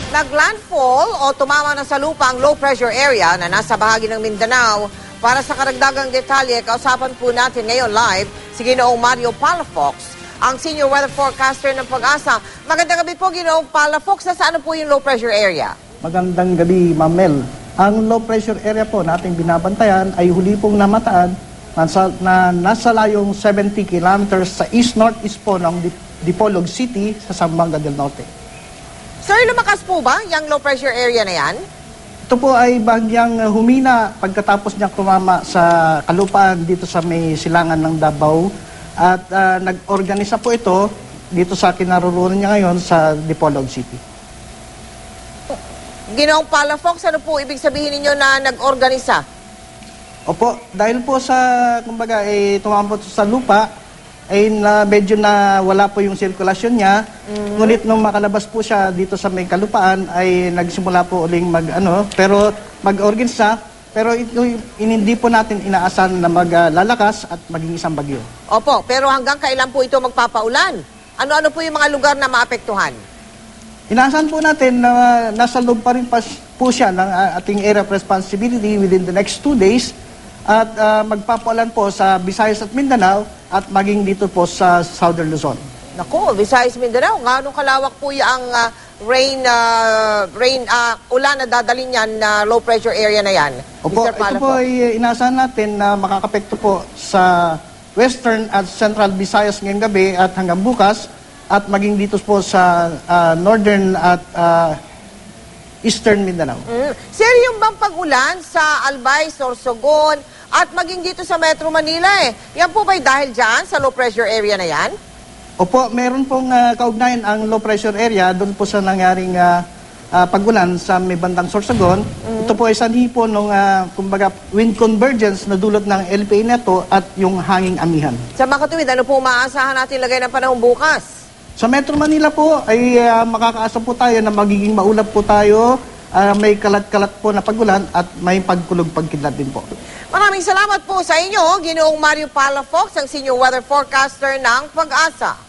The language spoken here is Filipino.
Naglandfall o tumama na sa lupa ang low pressure area na nasa bahagi ng Mindanao. Para sa karagdagang detalye, kausapan po natin ngayon live si Ginoong Mario Palafox, ang senior weather forecaster ng Pag-asa. Magandang gabi po, Ginoong Palafox. Saan po yung low pressure area? Magandang gabi, Ma'am Mel. Ang low pressure area po nating binabantayan ay huli pong namataan na nasa layong 70 kilometers sa east-northeast po ng Dipolog City sa Zamboanga del Norte. Sir, lumakas po ba yung low pressure area na yan? Ito po ay bahagyang humina pagkatapos niyang tumama sa kalupaan dito sa may silangan ng Davao. At nag-organisa po ito dito sa kinaroroonan niya ngayon sa Dipolog City. Ginoong Palafox, ano po ibig sabihin ninyo na nag-organisa? Opo, dahil po sa, kumbaga, tumama po sa lupa, ay medyo na wala po yung sirkulasyon niya. Ngunit nung makalabas po siya dito sa may kalupaan, ay nagsimula po uling mag-organisa. Pero hindi po natin inaasahan na maglalakas at maging isang bagyo. Opo, pero hanggang kailan po ito magpapaulan? Ano-ano po yung mga lugar na maapektuhan? Inaasahan po natin na nasa loob pa rin po siya ng ating area of responsibility within the next 2 days at magpapaulan po sa Visayas at Mindanao at maging dito po sa Southern Luzon. Naku, Visayas, Mindanao, gaano kalawak po yung ulan na dadalhin yan na low pressure area na yan? Opo, Mr. ito po ay inaasahan natin na makakapekto po sa Western at Central Visayas ngayong gabi at hanggang bukas at maging dito po sa Northern at Eastern Mindanao. Sir, yung bang pag-ulan sa Albay, Sorsogon at maging dito sa Metro Manila yan po ba'y dahil dyan sa low pressure area na yan? Opo, meron pong kaugnayan ang low pressure area doon po sa nangyaring pag-ulan sa may bandang Sorsogon. Ito po ay sanhi po ng kumbaga wind convergence na dulot ng LPA neto at yung hanging amihan. Sa mga katuwid, ano po maaasahan natin lagay ng panahon bukas? Sa Metro Manila po ay makakaasa po tayo na magiging maulap po tayo, may kalat-kalat po na pag-ulan at may pagkulog-pagkidlat din po. Maraming salamat po sa inyo, Ginoong Mario Palafox, ang senior weather forecaster ng Pag-asa.